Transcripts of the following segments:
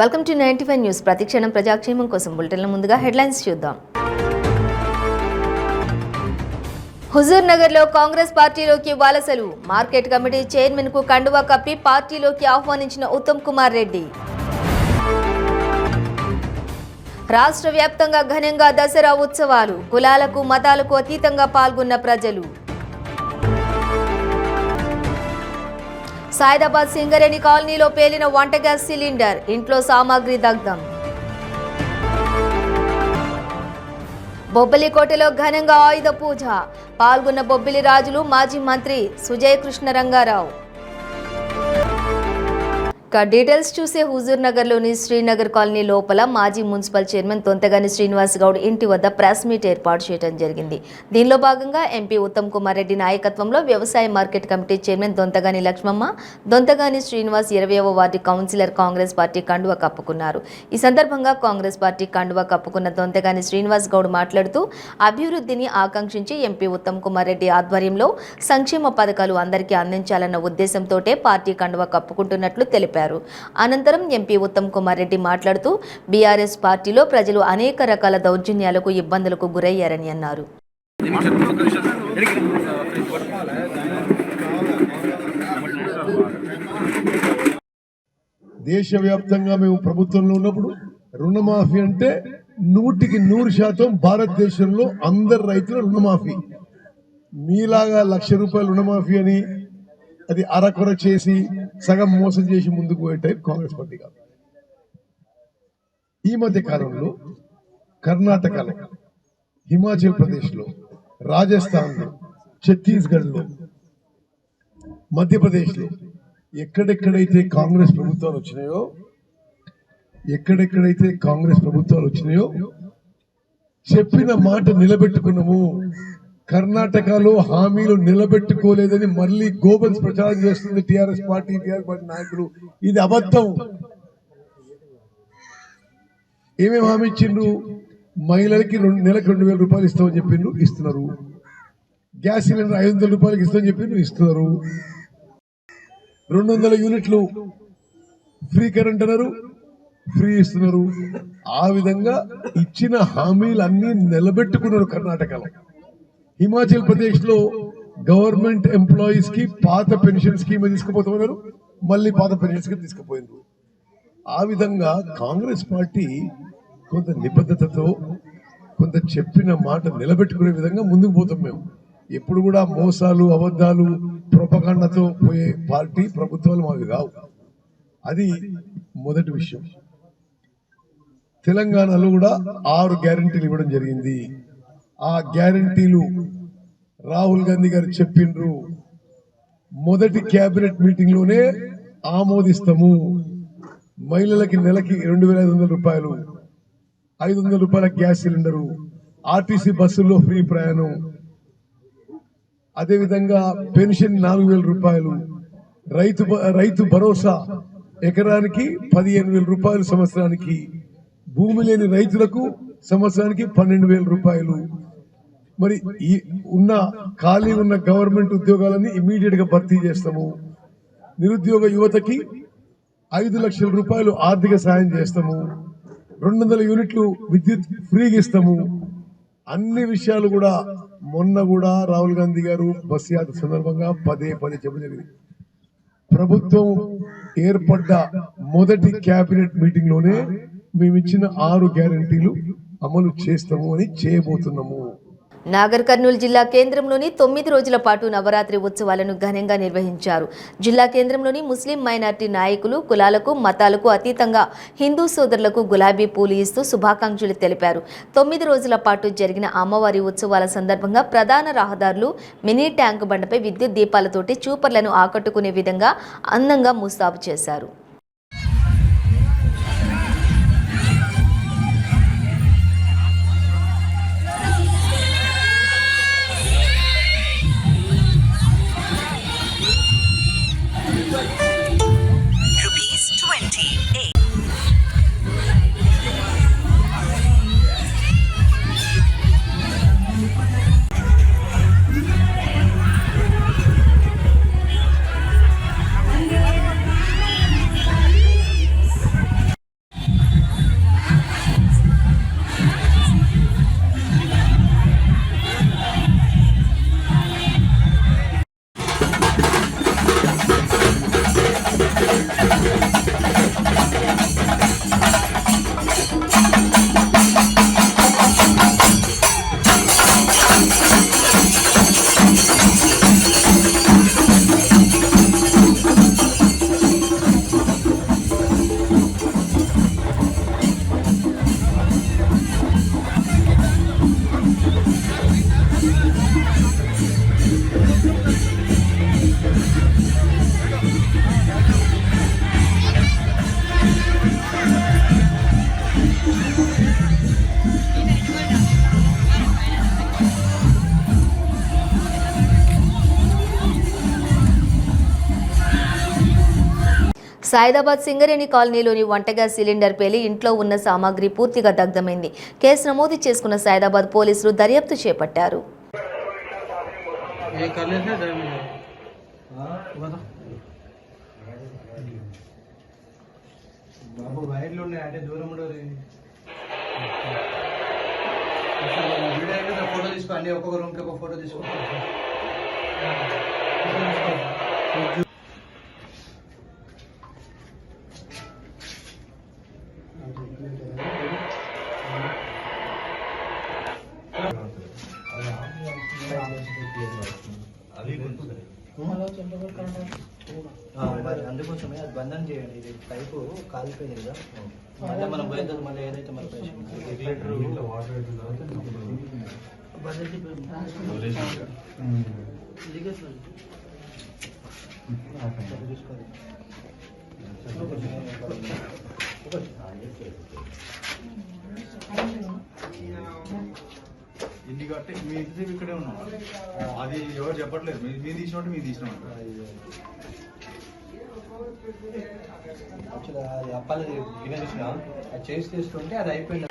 Welcome to 95 news. ప్రతిక్షణం ప్రజాక్షేమం కోసం బులెటిన్ల ముందుగా హెడ్లైన్స్ చూద్దాం. హుజూర్ నగర్లో కాంగ్రెస్ పార్టీలోకి వలసలు. మార్కెట్ కమిటీ చైర్మన్ కు కండువా కప్పి పార్టీలోకి ఆహ్వానించిన ఉత్తమ్ కుమార్ రెడ్డి. రాష్ట్ర వ్యాప్తంగా ఘనంగా దసరా ఉత్సవాలు. కులాలకు మతాలకు అతీతంగా పాల్గొన్న ప్రజలు. సైదాబాద్ సింగరేణి కాలనీలో పేలిన వంట గ్యాస్ సిలిండర్, ఇంట్లో సామాగ్రి దగ్ధం. బొబ్బిలికోటలో ఘనంగా ఆయుధ పూజ. పాల్గొన్న బొబ్బిలి రాజులు, మాజీ మంత్రి సుజయ్ కృష్ణ రంగారావు. డీటెయిల్స్ చూసే హుజూర్ నగర్లోని శ్రీనగర్ కాలనీ లోపల మాజీ మున్సిపల్ చైర్మన్ దొంతగాని శ్రీనివాస్ గౌడ్ ఇంటి వద్ద ప్రెస్ మీట్ ఏర్పాటు చేయడం జరిగింది. దీనిలో భాగంగా ఎంపీ ఉత్తమ్ కుమార్ రెడ్డి నాయకత్వంలో వ్యవసాయ market committee chairman Dontagani Lakshmamma, Dontagani Srinivas 20వ వార్డు కౌన్సిలర్ కాంగ్రెస్ పార్టీ కండువా కప్పుకున్నారు. ఈ సందర్భంగా కాంగ్రెస్ పార్టీ కండువా కప్పుకున్న దొంతగాని శ్రీనివాస్ గౌడ్ మాట్లాడుతూ అభివృద్ధిని ఆకాంక్షించి ఎంపీ ఉత్తమ్ కుమార్ రెడ్డి ఆధ్వర్యంలో సంక్షేమ పథకాలు అందరికీ అందించాలన్న ఉద్దేశంతోటే పార్టీ కండువా కప్పుకుంటున్నట్లు తెలిపారు. అనంతరం ఎంపీ ఉత్తమ్ కుమార్ రెడ్డి మాట్లాడుతూ బీఆర్ఎస్ పార్టీలో ప్రజలు అనేక రకాల దౌర్జన్యాలకు, ఇబ్బందులకు గురయ్యారని అన్నారు. దేశవ్యాప్తంగా మేము ప్రభుత్వంలో ఉన్నప్పుడు రుణమాఫీ అంటే 100% భారతదేశంలో అందరు రైతుల రుణమాఫీ. మీలాగా ₹1,00,000 రుణమాఫీ అని అది అరకొర చేసి సగం మోసం చేసి ముందుకు పోయే టైప్ కాంగ్రెస్ పార్టీ కాదు. ఈ మధ్య కాలంలో కర్ణాటకలో, హిమాచల్ ప్రదేశ్లో, రాజస్థాన్లో, ఛత్తీస్గఢ్లో, మధ్యప్రదేశ్లో ఎక్కడెక్కడైతే కాంగ్రెస్ ప్రభుత్వాలు వచ్చినాయో చెప్పిన మాట నిలబెట్టుకున్నాము. కర్ణాటకలో హామీలు నిలబెట్టుకోలేదని మళ్ళీ గోబల్స్ ప్రచారం చేస్తుంది టిఆర్ఎస్ పార్టీ నాయకులు. ఇది అబద్ధం. ఏమేమి హామీ ఇచ్చిండ్రు? మహిళలకి నెలకు ₹2,000 ఇస్తామని చెప్పిండ్రు, ఇస్తున్నారు. గ్యాస్ సిలిండర్ ₹500 ఇస్తామని చెప్పిండ్రు, ఇస్తున్నారు. 200 యూనిట్లు ఫ్రీ కరెంట్ అన్నారు, ఫ్రీ ఇస్తున్నారు. ఆ విధంగా ఇచ్చిన హామీలన్నీ నిలబెట్టుకున్నారు కర్ణాటకలో. హిమాచల్ ప్రదేశ్ లో గవర్నమెంట్ ఎంప్లాయీస్ కి పాత పెన్షన్ స్కీమ్ తీసుకుపోతున్నారు, మళ్ళీ పాత పెన్షన్ స్కీమ్ తీసుకుపోయినారు. ఆ విధంగా కాంగ్రెస్ పార్టీ కొంత నిబద్ధతతో, కొంత చెప్పిన మాట నిలబెట్టుకునే విధంగా ముందుకు పోతాం. మేము ఎప్పుడు కూడా మోసాలు, అబద్ధాలు, ప్రొపగండతో పోయే పార్టీ, ప్రభుత్వాలు మావి కావు. అది మొదటి విషయం. తెలంగాణలో కూడా 6 గ్యారంటీలు ఇవ్వడం జరిగింది. ఆ గ్యారంటీలు రాహుల్ గాంధీ గారు చెప్పిండ్రు. మొదటి కేబినెట్ మీటింగ్ లోనే ఆమోదిస్తాము. మహిళలకి నెలకి ₹2,500, ₹500 గ్యాస్ సిలిండరు, ఆర్టీసీ బస్సుల్లో ఫ్రీ ప్రయాణం, అదేవిధంగా పెన్షన్ ₹4,000, రైతు భరోసా ఎకరానికి ₹15,000 సంవత్సరానికి, భూమి లేని రైతులకు సంవత్సరానికి ₹12,000. మరి ఈ ఖాళీ ఉన్న గవర్నమెంట్ ఉద్యోగాలని ఇమీడియట్ గా భర్తీ చేస్తాము. నిరుద్యోగ యువతకి ₹5,00,000 ఆర్థిక సాయం చేస్తాము. 200 యూనిట్లు విద్యుత్ ఫ్రీగా ఇస్తాము. అన్ని విషయాలు కూడా మొన్న కూడా రాహుల్ గాంధీ గారు బస్ యాత్ర సందర్భంగా పదే చెప్పడం జరిగింది. ప్రభుత్వం ఏర్పడ్డ మొదటి కేబినెట్ మీటింగ్ లోనే మేమిచ్చిన 6 గ్యారంటీలు అమలు చేస్తాము అని చేయబోతున్నాము. నాగర్ కర్నూలు జిల్లా కేంద్రంలోని 9 రోజుల పాటు నవరాత్రి ఉత్సవాలను ఘనంగా నిర్వహించారు. జిల్లా కేంద్రంలోని ముస్లిం మైనార్టీ నాయకులు కులాలకు, మతాలకు అతీతంగా హిందూ సోదరులకు గులాబీ పూలు ఇస్తూ శుభాకాంక్షలు తెలిపారు. 9 రోజుల పాటు జరిగిన అమ్మవారి ఉత్సవాల సందర్భంగా ప్రధాన రహదారులు, మినీ ట్యాంక్ బండపై విద్యుత్ దీపాలతోటి చూపర్లను ఆకట్టుకునే విధంగా అందంగా ముస్తాబు చేశారు. సైదాబాద్ సింగరేణి కాలనీలోని వంట గ్యాస్ సిలిండర్ పేలి ఇంట్లో ఉన్న సామాగ్రి పూర్తిగా దగ్ధమైంది. కేసు నమోదు చేసుకున్న సైదాబాద్ పోలీసులు దర్యాప్తు చేపట్టారు. ఫోటో తీసుకో, అన్ని ఒక్కొక్క రూమ్కి ఒక ఫోటో తీసుకో. అందుకోసమే అది బంధం చేయండి. ఇది పైపు కాలిపోయింది కదా, మళ్ళీ మనం పోయేది మళ్ళీ ఏదైతే మన చూసుకోండి. ఇన్ని కట్టి మీ ఇంటి ఇక్కడే ఉన్నాం. అది ఎవరు చెప్పట్లేదు. మీరు తీసినట్టు మీరు తీసినట్టు అది అప్పాలి గిన్నె చూసినా అది చేసి తీసుకుంటే అది అయిపోయింది.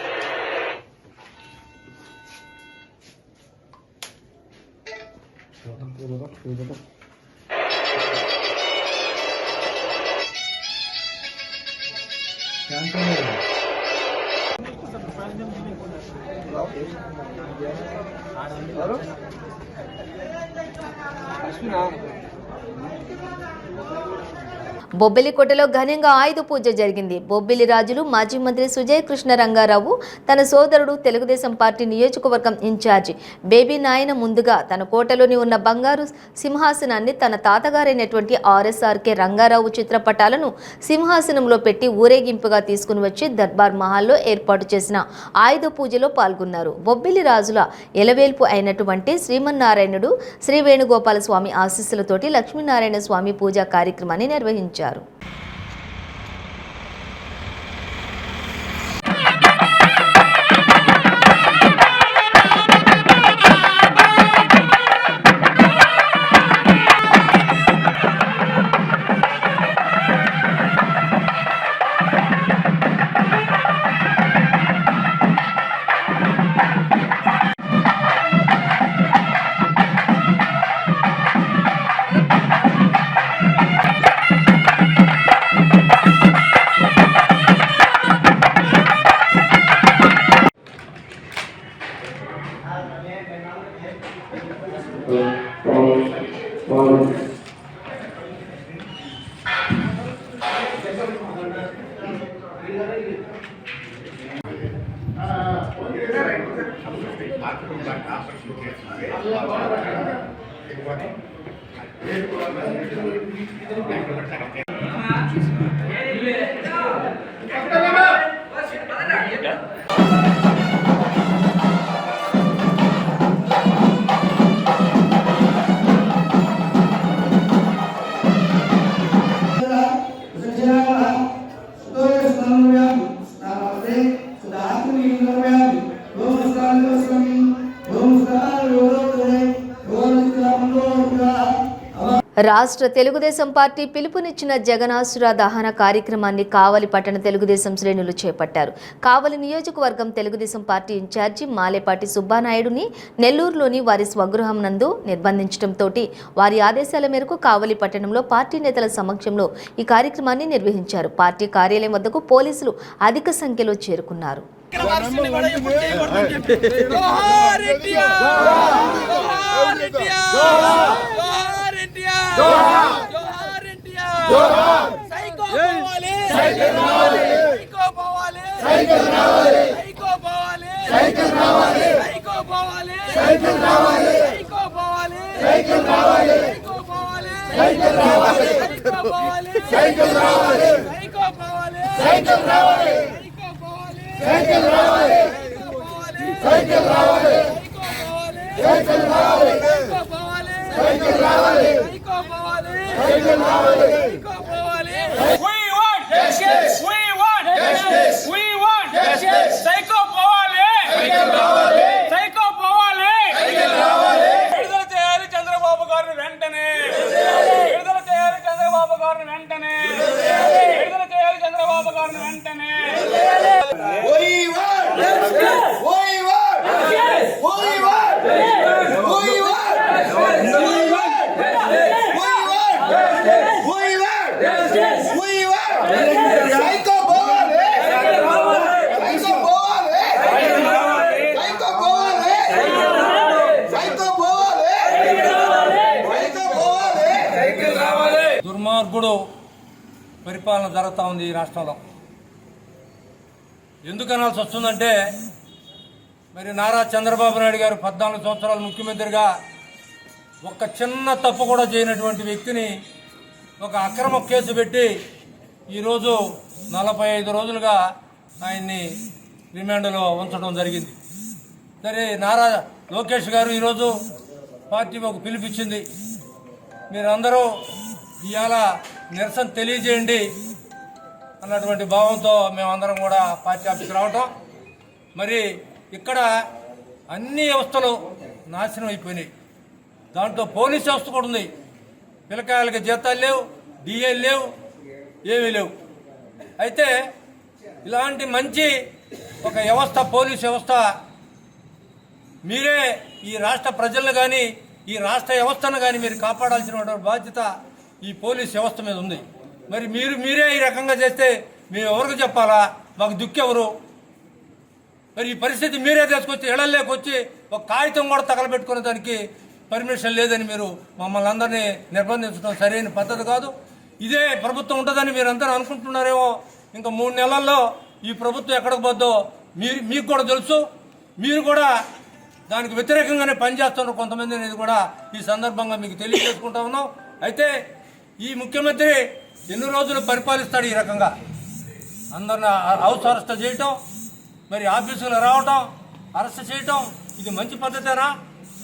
బొబ్బిలికోటలో ఘనంగా ఆయుధ పూజ జరిగింది. బొబ్బిలి రాజులు మాజీ మంత్రి సుజయ్ కృష్ణ రంగారావు తన సోదరుడు తెలుగుదేశం పార్టీ నియోజకవర్గం ఇన్ఛార్జి బేబీ నాయన ముందుగా తన కోటలోని ఉన్న బంగారు సింహాసనాన్ని తన తాతగారైనటువంటి ఆర్ఎస్ఆర్కే రంగారావు చిత్రపటాలను సింహాసనంలో పెట్టి ఊరేగింపుగా తీసుకుని వచ్చి దర్బార్ మహల్లో ఏర్పాటు చేసిన ఆయుధ పూజలో పాల్గొన్నారు. బొబ్బిలి రాజుల ఎలవేల్పు అయినటువంటి శ్రీమన్నారాయణుడు శ్రీ వేణుగోపాల స్వామి ఆశీస్సులతోటి లక్ష్మీనారాయణ స్వామి పూజా కార్యక్రమాన్ని నిర్వహించారు. రాష్ట్ర తెలుగుదేశం పార్టీ పిలుపునిచ్చిన జగనాసుర దహన కార్యక్రమాన్ని కావలి పట్టణ తెలుగుదేశం శ్రేణులు చేపట్టారు. కావలి నియోజకవర్గం తెలుగుదేశం పార్టీ ఇన్ఛార్జి మాలేపాటి సుబ్బానాయుడుని నెల్లూరులోని వారి స్వగృహం నందు నిర్బంధించడంతో వారి ఆదేశాల మేరకు కావలి పట్టణంలో పార్టీ నేతల సమక్షంలో ఈ కార్యక్రమాన్ని నిర్వహించారు. పార్టీ కార్యాలయం వద్దకు పోలీసులు అధిక సంఖ్యలో చేరుకున్నారు. We want justice. We want justice. We want justice. Psycho పరిపాలన జరుగుతూ ఉంది ఈ రాష్ట్రంలో. ఎందుకు అనాల్సి వస్తుందంటే మరి నారా చంద్రబాబు నాయుడు గారు 14 సంవత్సరాలు ముఖ్యమంత్రిగా ఒక్క చిన్న తప్పు కూడా చేయనటువంటి వ్యక్తిని ఒక అక్రమ కేసు పెట్టి ఈరోజు 45 రోజులుగా ఆయన్ని రిమాండ్లో ఉంచడం జరిగింది. సరే, నారా లోకేష్ గారు ఈరోజు పార్టీ ఒక పిలిపించింది, మీరందరూ ఇవాళ నిరసన తెలియజేయండి అన్నటువంటి భావంతో మేమందరం కూడా పార్టీ ఆఫీస్కి రావటం. మరి ఇక్కడ అన్ని వ్యవస్థలు నాశనం అయిపోయినాయి. దాంట్లో పోలీస్ వ్యవస్థ కూడా ఉంది. పిల్లకాయలకి జీతాలు లేవు, డిఏలు లేవు, ఏమీ లేవు. అయితే ఇలాంటి మంచి ఒక వ్యవస్థ, పోలీస్ వ్యవస్థ, మీరే ఈ రాష్ట్ర ప్రజలను కానీ ఈ రాష్ట్ర వ్యవస్థను కానీ మీరు కాపాడాల్సిన బాధ్యత ఈ పోలీస్ వ్యవస్థ మీద ఉంది. మరి మీరే ఈ రకంగా చేస్తే మేము ఎవరికి చెప్పాలా? మాకు దిక్కెవరు? మరి ఈ పరిస్థితి మీరే తీసుకొచ్చి ఇళ్లలోకి వచ్చి ఒక కాగితం కూడా తగలబెట్టుకునే దానికి పర్మిషన్ లేదని మీరు మమ్మల్ని అందరినీ నిర్బంధించడం సరైన పద్ధతి కాదు. ఇదే ప్రభుత్వం ఉంటుందని మీరు అందరూ అనుకుంటున్నారేమో. ఇంకా 3 నెలల్లో ఈ ప్రభుత్వం ఎక్కడికి పోద్దో మీకు కూడా తెలుసు. మీరు కూడా దానికి వ్యతిరేకంగానే పనిచేస్తున్నారు కొంతమంది అనేది కూడా ఈ సందర్భంగా మీకు తెలియజేసుకుంటా ఉన్నాం. అయితే ఈ ముఖ్యమంత్రి ఎన్ని రోజులు పరిపాలిస్తాడు ఈ రకంగా? అందరిని హౌస్ అరెస్ట్ చేయటం, మరి ఆఫీసులో రావటం, అరెస్ట్ చేయటం, ఇది మంచి పద్ధతేనా?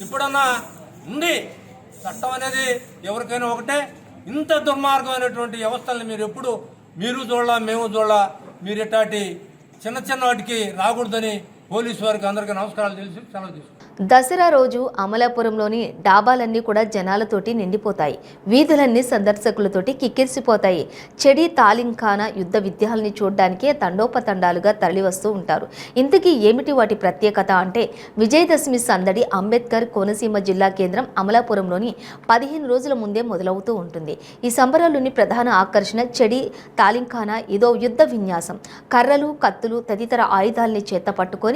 ఇప్పుడన్నా ఉంది చట్టం అనేది ఎవరికైనా ఒకటే. ఇంత దుర్మార్గమైనటువంటి వ్యవస్థల్ని మీరు చూడాలా, మేము చూడాలా. మీరు ఇట్లాంటి చిన్న వాటికి రాకూడదని పోలీసు వారికి అందరికీ నమస్కారాలు తెలిసి సెలవు తీసుకుంటాం. దసరా రోజు అమలాపురంలోని డాబాలన్నీ కూడా జనాలతోటి నిండిపోతాయి. వీధులన్నీ సందర్శకులతోటి కిక్కిరిసిపోతాయి. చెడి తాలింఖానా యుద్ధ విద్యాలని చూడడానికే తండోపతండాలుగా తరలివస్తూ ఉంటారు. ఇంతకీ ఏమిటి వాటి ప్రత్యేకత అంటే, విజయదశమి సందడి అంబేద్కర్ కోనసీమ జిల్లా కేంద్రం అమలాపురంలోని 15 రోజుల ముందే మొదలవుతూ ఉంటుంది. ఈ సంబరాల్లోని ప్రధాన ఆకర్షణ చెడి తాలింఖానా. ఇదో యుద్ధ విన్యాసం. కర్రలు, కత్తులు తదితర ఆయుధాలని చేత్తో పట్టుకుని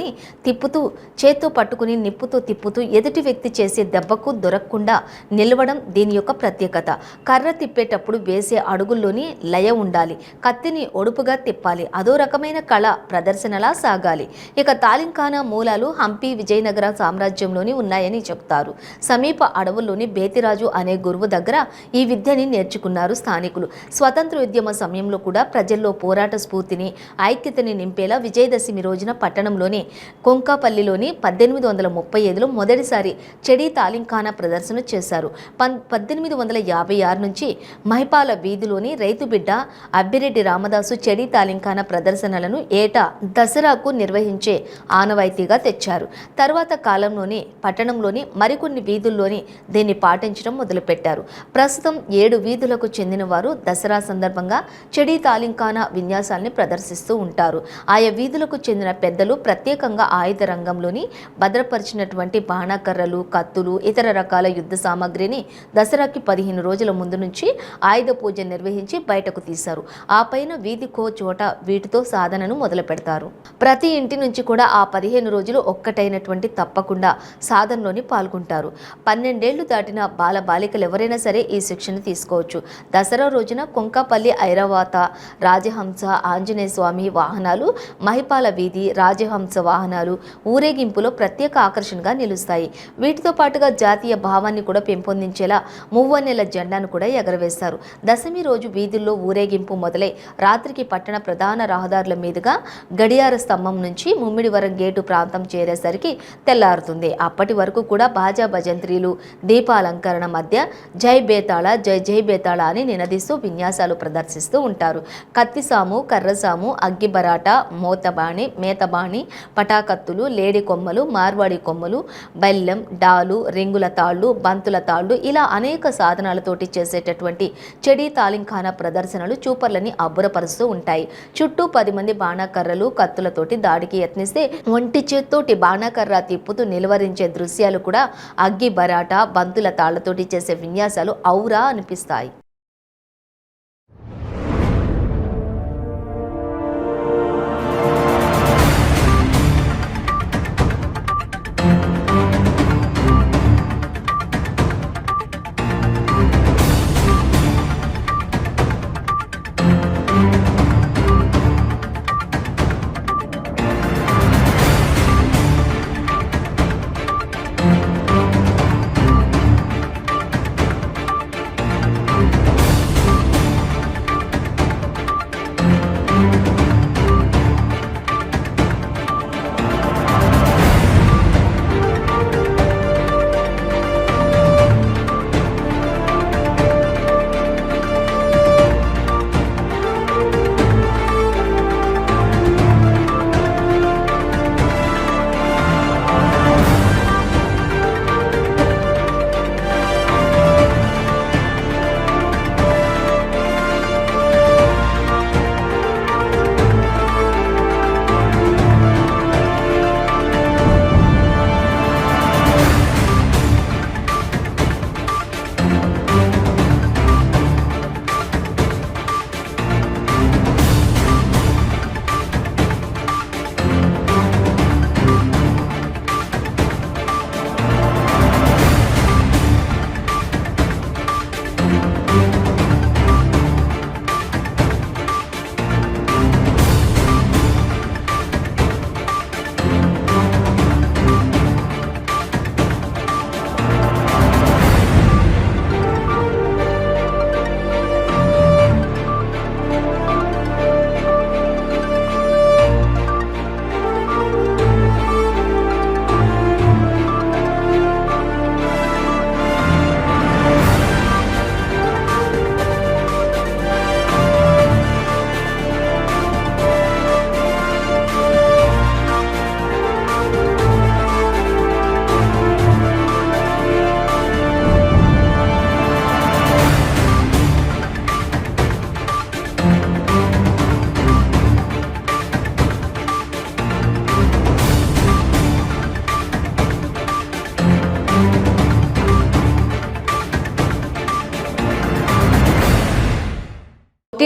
నిప్పుతో తిప్పుతూ ఎదుటి వ్యక్తి చేసే దెబ్బకు దొరకకుండా నిలవడం దీని యొక్క ప్రత్యేకత. కర్ర తిప్పేటప్పుడు వేసే అడుగుల్లోని లయ ఉండాలి. కత్తిని ఒడుపుగా తిప్పాలి. అదో రకమైన కళ ప్రదర్శనలా సాగాలి. ఇక తాలింఖానా మూలాలు హంపి విజయనగర సామ్రాజ్యంలోని ఉన్నాయని చెప్తారు. సమీప అడవుల్లోని బేతిరాజు అనే గురువు దగ్గర ఈ విద్యని నేర్చుకున్నారు స్థానికులు. స్వతంత్ర ఉద్యమ సమయంలో కూడా ప్రజల్లో పోరాట స్ఫూర్తిని, ఐక్యతని నింపేలా విజయదశమి రోజున పట్టణంలోని కొంకాపల్లిలోని 1835లో మొదటిసారి చెడి తాలింఖానా ప్రదర్శన చేశారు. 1856 నుంచి మహిపాల వీధిలోని రైతు బిడ్డ అబ్బిరెడ్డి రామదాసు చెడి తాలింఖానా ప్రదర్శనలను ఏటా దసరాకు నిర్వహించే ఆనవాయితీగా తెచ్చారు. తర్వాత కాలంలోని పట్టణంలోని మరికొన్ని వీధుల్లోని దీన్ని పాటించడం మొదలుపెట్టారు. ప్రస్తుతం 7 వీధులకు చెందిన వారు దసరా సందర్భంగా చెడి తాలింఖానా విన్యాసాల్ని ప్రదర్శిస్తూ ఉంటారు. ఆయా వీధులకు చెందిన పెద్దలు ప్రత్యేకంగా ఆయుధ రంగంలోని భద్రపరిచినటువంటి బాణాకర్రలు, కత్తులు, ఇతర రకాల యుద్ధ సామాగ్రిని దసరాకి 15 రోజుల ముందు నుంచి ఆయుధ పూజ నిర్వహించి బయటకు తీశారు. ఆ పైన వీధికో చోట వీటితో సాధనను మొదలు పెడతారు. ప్రతి ఇంటి నుంచి కూడా ఆ 15 రోజులు ఒక్కటైనటువంటి తప్పకుండా సాధనలోని పాల్గొంటారు. 12 ఏళ్లు దాటిన బాల బాలికలు ఎవరైనా సరే ఈ శిక్షణ తీసుకోవచ్చు. దసరా రోజున కొంకాపల్లి ఐరావత రాజహంస ఆంజనేయ స్వామి వాహనాలు, మహిపాల వీధి రాజహంస వాహనాలు ఊరేగింపులో ప్రత్యేక ఆకర్షణగా నిలుస్తాయి. వీటితో పాటుగా జాతీయ భావాన్ని కూడా పెంపొందించేలా మువ్వన్నెల జెండాను కూడా ఎగరవేస్తారు. దశమి రోజు వీధుల్లో ఊరేగింపు మొదలై రాత్రికి పట్టణ ప్రధాన రహదారుల మీదుగా గడియార స్తంభం నుంచి ముమ్మిడివరం గేటు ప్రాంతం చేరేసరికి తెల్లారుతుంది. అప్పటి వరకు కూడా బాజా భజంత్రీలు, దీపాలంకరణ మధ్య జై బేతాళ జై జై బేతాళ అని నినదిస్తూ విన్యాసాలు ప్రదర్శిస్తూ ఉంటారు. కత్తిసాము, కర్రసాము, అగ్గిబరాట, మోతబాణి, మేతబాణి, పటాకత్తులు, లేడి కొమ్మలు, మార్వాడి కొమ్మలు, బెల్లం, డాలు, రింగుల తాళ్ళు, బంతుల తాళ్ళు ఇలా అనేక సాధనాలతోటి చేసేటటువంటి చెడి తాలింఖానా ప్రదర్శనలు చూపర్లని అబ్బురపరుస్తూ ఉంటాయి. చుట్టూ 10 మంది బాణాకర్రలు, కత్తులతోటి దాడికి యత్నిస్తే ఒంటి చేత్తోటి బాణాకర్ర తిప్పుతూ నిలువరించే దృశ్యాలు కూడా అగ్గి బరాట, బంతుల తాళ్లతోటి చేసే విన్యాసాలు ఔరా అనిపిస్తాయి.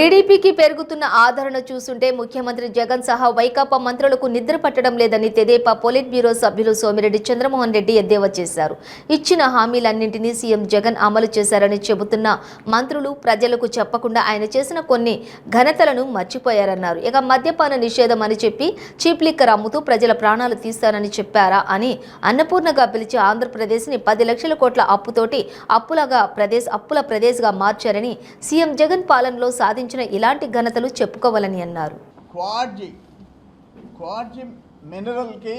టీడీపీకి పెరుగుతున్న ఆదరణ చూస్తుంటే ముఖ్యమంత్రి జగన్ సహా వైకాపా మంత్రులకు నిద్ర పట్టడం లేదని తెదేపా పొలిట్ బ్యూరో సభ్యులు సోమిరెడ్డి చంద్రమోహన్ రెడ్డి ఎద్దేవా చేశారు. ఇచ్చిన హామీలన్నింటినీ సీఎం జగన్ అమలు చేశారని చెబుతున్న మంత్రులు ప్రజలకు చెప్పకుండా ఆయన చేసిన కొన్ని ఘనతలను మర్చిపోయారన్నారు. ఇక మద్యపాన నిషేధం అని చెప్పి చీప్ లిక్కర్ అమ్ముతూ ప్రజల ప్రాణాలు తీస్తారని చెప్పారా అని అన్నపూర్ణగా పిలిచి ఆంధ్రప్రదేశ్ని 10 లక్షల కోట్ల అప్పుతోటి అప్పుల ప్రదేశ్గా మార్చారని సీఎం జగన్ పాలనలో సాధించిన ఇలాంటి ఘనతలు చెప్పుకోవాలని అన్నారు. క్వార్జీ మినరల్కి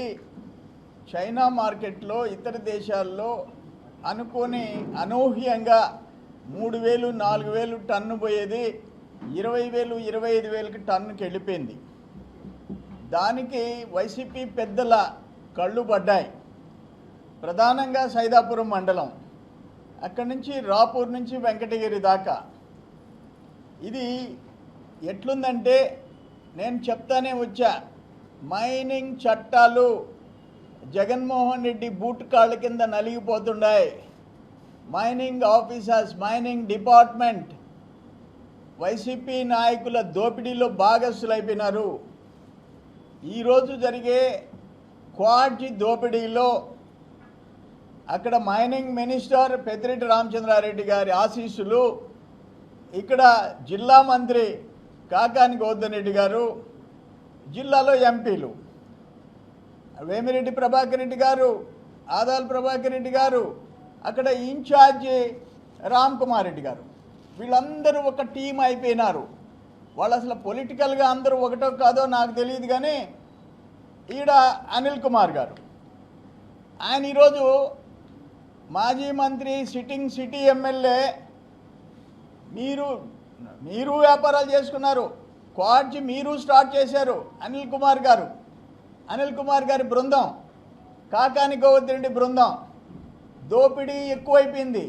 చైనా మార్కెట్లో ఇతర దేశాల్లో అనుకోని అనూహ్యంగా 3,000 4,000 టన్ను పోయేది 20,000 25,000 టన్నుకి వెళ్ళిపోయింది. దానికి వైసీపీ పెద్దల కళ్ళు పడ్డాయి. ప్రధానంగా సైదాపురం మండలం, అక్కడి నుంచి రాపూర్ నుంచి వెంకటగిరి దాకా. ఇది ఎట్లుందంటే నేను చెప్తానే వచ్చా, మైనింగ్ చట్టాలు జగన్మోహన్ రెడ్డి బూట్ కాళ్ళ కింద నలిగిపోతున్నాయి. Mining officers, mining department YCP నాయకుల దోపిడీలో భాగస్థులైపోయినారు. ఈరోజు జరిగే క్వార్జీ దోపిడీలో అక్కడ మైనింగ్ మినిస్టర్ పెద్దిరెడ్డి రామచంద్రారెడ్డి గారి ఆశీస్సులు, ఇక్కడ జిల్లా మంత్రి కాకాని గోవర్ధన్ రెడ్డి గారు, జిల్లాలో ఎంపీలు వేమిరెడ్డి ప్రభాకర్ రెడ్డి గారు, ఆదాల్ ప్రభాకర్ రెడ్డి గారు, అక్కడ ఇన్ఛార్జి రామ్ కుమార్ రెడ్డి గారు, వీళ్ళందరూ ఒక టీం అయిపోయినారు. వాళ్ళు అసలు పొలిటికల్గా అందరూ ఒకటో కాదో నాకు తెలియదు, కానీ ఈడ అనిల్ కుమార్ గారు, ఆయన ఈరోజు మాజీ మంత్రి, సిట్టింగ్ సిటీ ఎమ్మెల్యే. మీరు వ్యాపారాలు చేసుకున్నారు, క్వార్జీ మీరు స్టార్ట్ చేశారు. అనిల్ కుమార్ గారి బృందం, కాకాని గోవర్ధన్ రెడ్డి బృందం, దోపిడీ ఎక్కువైపోయింది.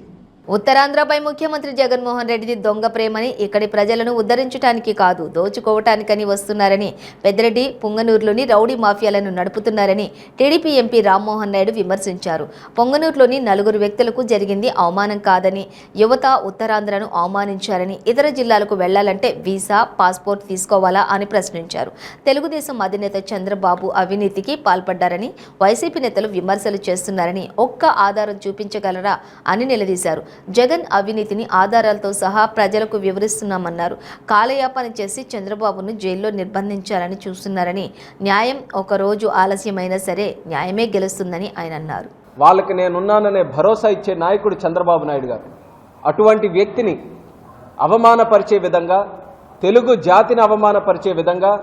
ఉత్తరాంధ్రపై ముఖ్యమంత్రి జగన్మోహన్ రెడ్డిది దొంగ ప్రేమని, ఇక్కడి ప్రజలను ఉద్ధరించడానికి కాదు దోచుకోవటానికని వస్తున్నారని, పెద్దిరెడ్డి పొంగనూరులోని రౌడీ మాఫియాలను నడుపుతున్నారని టీడీపీ ఎంపీ రామ్మోహన్ నాయుడు విమర్శించారు. పొంగనూరులోని 4 వ్యక్తులకు జరిగింది అవమానం కాదని, యువత ఉత్తరాంధ్రను అవమానించారని, ఇతర జిల్లాలకు వెళ్లాలంటే వీసా, పాస్పోర్ట్ తీసుకోవాలా అని ప్రశ్నించారు. తెలుగుదేశం అధినేత చంద్రబాబు అవినీతికి పాల్పడ్డారని వైసీపీ నేతలు విమర్శలు చేస్తున్నారని, ఒక్క ఆధారం చూపించగలరా అని నిలదీశారు. జగన్ అవినీతిని ఆధారాలతో సహా ప్రజలకు వివరిస్తున్నామన్నారు. కాలయాపన చేసి చంద్రబాబును జైల్లో నిర్బంధించాలని చూస్తున్నారని, న్యాయం ఒక రోజు ఆలస్యమైనా సరే న్యాయమే గెలుస్తుందని ఆయన అన్నారు. వాళ్ళకి నేనున్నాననే భరోసా ఇచ్చే నాయకుడు చంద్రబాబు నాయుడు గారు. అటువంటి వ్యక్తిని అవమానపరిచే విధంగా, తెలుగు జాతిని అవమానపరిచే విధంగా,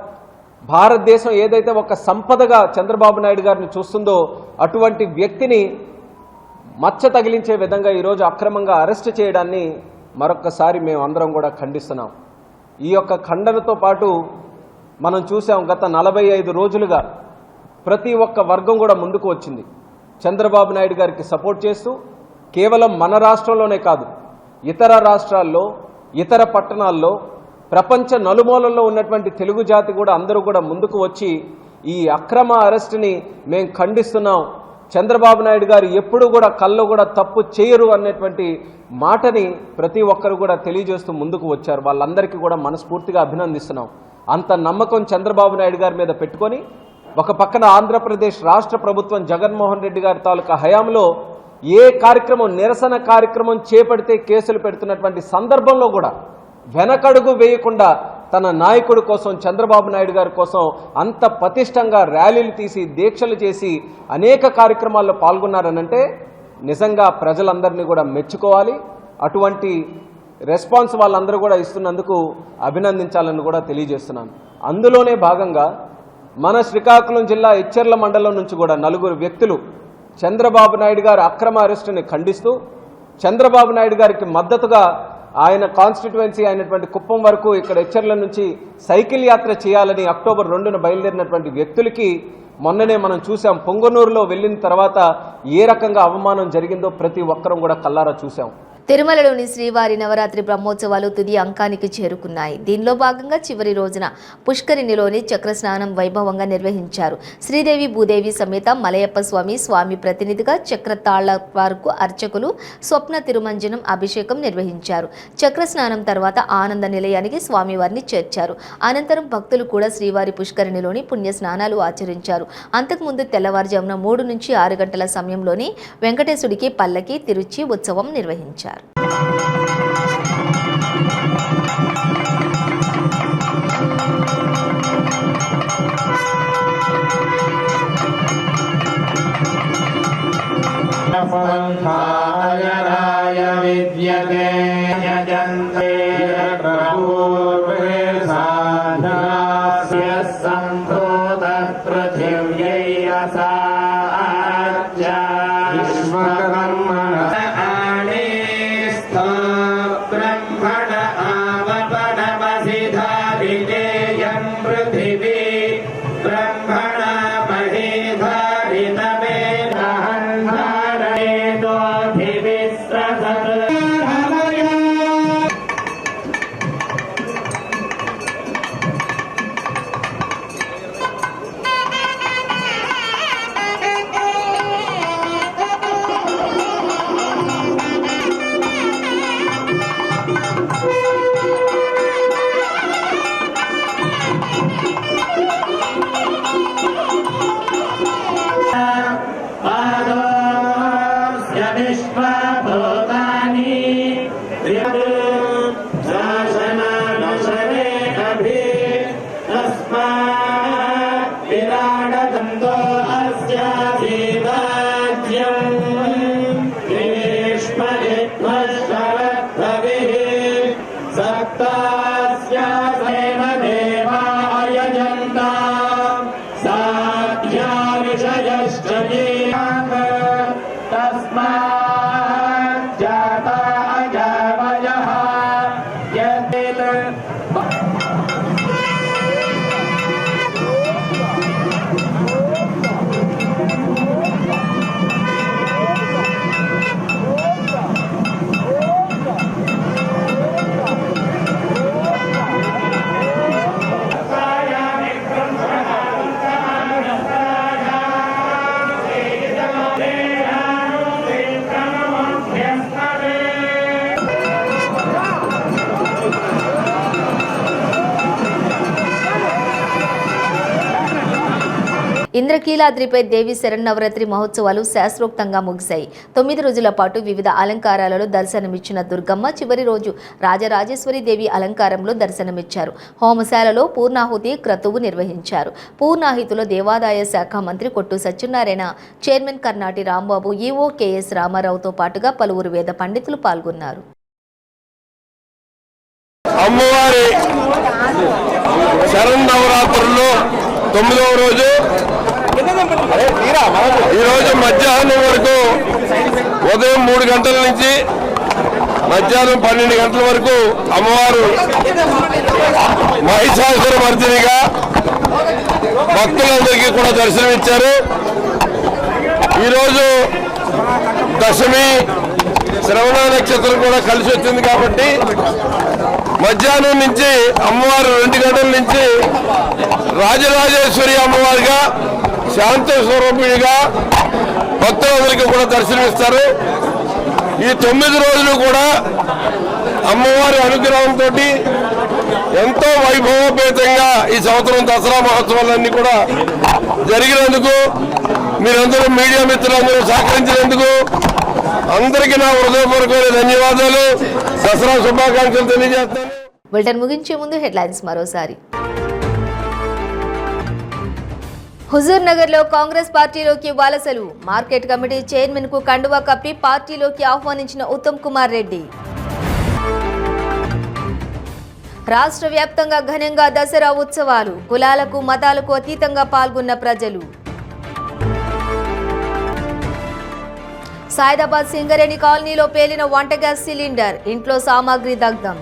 భారతదేశం ఏదైతే ఒక సంపదగా చంద్రబాబు నాయుడు గారిని చూస్తుందో అటువంటి వ్యక్తిని మచ్చ తగిలించే విధంగా ఈరోజు అక్రమంగా అరెస్ట్ చేయడాన్ని మరొక్కసారి మేము అందరం కూడా ఖండిస్తున్నాం. ఈ యొక్క ఖండనతో పాటు మనం చూసాం, గత 45 రోజులుగా ప్రతి ఒక్క వర్గం కూడా ముందుకు వచ్చింది చంద్రబాబు నాయుడు గారికి సపోర్ట్ చేస్తూ. కేవలం మన రాష్ట్రంలోనే కాదు, ఇతర రాష్ట్రాల్లో, ఇతర పట్టణాల్లో, ప్రపంచ నలుమూలల్లో ఉన్నటువంటి తెలుగు జాతి కూడా అందరూ కూడా ముందుకు వచ్చి ఈ అక్రమ అరెస్టుని మేము ఖండిస్తున్నాం. చంద్రబాబు నాయుడు గారు ఎప్పుడు కూడా కళ్ళు కూడా తప్పు చేయరు అనేటువంటి మాటని ప్రతి ఒక్కరు కూడా తెలియజేస్తూ ముందుకు వచ్చారు. వాళ్ళందరికీ కూడా మనస్ఫూర్తిగా అభినందిస్తున్నాం. అంత నమ్మకం చంద్రబాబు నాయుడు గారి మీద పెట్టుకొని, ఒక పక్కన ఆంధ్రప్రదేశ్ రాష్ట్ర ప్రభుత్వం జగన్మోహన్ రెడ్డి గారి తాలూకా హయాంలో ఏ కార్యక్రమం, నిరసన కార్యక్రమం చేపడితే కేసులు పెడుతున్నటువంటి సందర్భంలో కూడా వెనకడుగు వేయకుండా తన నాయకుడి కోసం, చంద్రబాబు నాయుడు గారి కోసం అంత పటిష్టంగా ర్యాలీలు తీసి, దీక్షలు చేసి అనేక కార్యక్రమాల్లో పాల్గొన్నారనంటే నిజంగా ప్రజలందరినీ కూడా మెచ్చుకోవాలి. అటువంటి రెస్పాన్స్ వాళ్ళందరూ కూడా ఇస్తున్నందుకు అభినందించాలని కూడా తెలియజేస్తున్నాను. అందులోనే భాగంగా మన శ్రీకాకుళం జిల్లా ఎచ్చెర్ల మండలం నుంచి కూడా 4 వ్యక్తులు చంద్రబాబు నాయుడు గారి అక్రమ అరెస్టుని ఖండిస్తూ, చంద్రబాబు నాయుడు గారికి మద్దతుగా ఆయన కాన్స్టిట్యుయెన్సీ అయినటువంటి కుప్పం వరకు ఇక్కడ ఎచ్చెర్ల నుంచి సైకిల్ యాత్ర చేయాలని అక్టోబర్ 2న బయలుదేరినటువంటి వ్యక్తులకి మొన్ననే మనం చూసాం. పొంగనూరులో వెళ్ళిన తర్వాత ఏ రకంగా అవమానం జరిగిందో ప్రతి ఒక్కరం కూడా కల్లారా చూసాం. తిరుమలలోని శ్రీవారి నవరాత్రి బ్రహ్మోత్సవాలు తుది అంకానికి చేరుకున్నాయి. దీనిలో భాగంగా చివరి రోజున పుష్కరిణిలోని చక్రస్నానం వైభవంగా నిర్వహించారు. శ్రీదేవి భూదేవి సమేత మలయప్ప స్వామి ప్రతినిధిగా చక్రతాళ్ల వరకు అర్చకులు స్వప్న తిరుమంజనం అభిషేకం నిర్వహించారు. చక్రస్నానం తర్వాత ఆనంద నిలయానికి స్వామివారిని చేర్చారు. అనంతరం భక్తులు కూడా శ్రీవారి పుష్కరిణిలోని పుణ్య స్నానాలు ఆచరించారు. అంతకుముందు తెల్లవారుజామున 3 నుంచి 6 గంటల సమయంలోని వెంకటేశుడికి పల్లకి తిరుచి ఉత్సవం నిర్వహించారు. ఇంద్రకీలాద్రిపై దేవి శరన్నవరాత్రి మహోత్సవాలు శాస్త్రోక్తంగా ముగిశాయి. 9 రోజుల పాటు వివిధ అలంకారాలలో దర్శనమిచ్చిన దుర్గమ్మ చివరి రోజు రాజరాజేశ్వరి దేవి అలంకారంలో దర్శనమిచ్చారు. హోమశాలలో పూర్ణాహుతి క్రతువు నిర్వహించారు. పూర్ణాహితిలో దేవాదాయ శాఖ మంత్రి Kottu Satyanarayana, chairman Karnati Rambabu, EO KS రామారావుతో పాటుగా పలువురు వేద పండితులు పాల్గొన్నారు. అమ్మవారి శరన్నవరాత్రుల్లో 9వ రోజు ఈరోజు మధ్యాహ్నం వరకు ఉదయం 3 గంటల నుంచి మధ్యాహ్నం 12 గంటల వరకు అమ్మవారు మహిషాసుర మర్దినిగా భక్తులందరికీ కూడా దర్శనమిచ్చారు. ఈరోజు దశమి శ్రవణ నక్షత్రం కూడా కలిసి వచ్చింది కాబట్టి మధ్యాహ్నం నుంచి అమ్మవారు 2 గంటల నుంచి రాజరాజేశ్వరి అమ్మవారిగా శాంత స్వరూపిణిగా భక్తులందరికీ కూడా దర్శనమిస్తారు. ఈ 9 రోజులు కూడా అమ్మవారి అనుగ్రహంతో ఎంతో వైభవోపేతంగా ఈ సంవత్సరం దసరా మహోత్సవాలన్నీ కూడా జరిగినందుకు మీరందరూ మీడియా మిత్రులందరూ సహకరించినందుకు అందరికీ నా హృదయపూర్వకమైన ధన్యవాదాలు, దసరా శుభాకాంక్షలు తెలియజేస్తాను. బులెటిన్ ముగించే ముందు హెడ్లైన్స్ మరోసారి. హుజూర్ నగర్ లో కాంగ్రెస్ పార్టీలోకి వలసలు. మార్కెట్ కమిటీ చైర్మన్ కు కండువా కప్పి పార్టీలోకి ఆహ్వానించిన ఉత్తమ్ కుమార్ రెడ్డి. రాష్ట్ర వ్యాప్తంగా ఘనంగా దసరా ఉత్సవాలు. కులాలకు మతాలకు అతీతంగా పాల్గొన్న ప్రజలు. సైదాబాద్ సింగరేణి కాలనీలో పేలిన వంట గ్యాస్ సిలిండర్, ఇంట్లో సామాగ్రి దగ్ధం.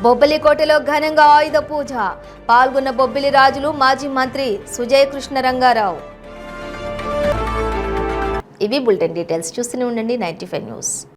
బొబ్బిలికోటలో ఘనంగా ఆయుధ పూజ. పాల్గొన్న బొబ్బిలి రాజులు, మాజీ మంత్రి సుజయ్ కృష్ణ రంగారావు. ఇవి బులెటిన్ డీటెయిల్స్. చూస్తూనే ఉండండి 95 న్యూస్.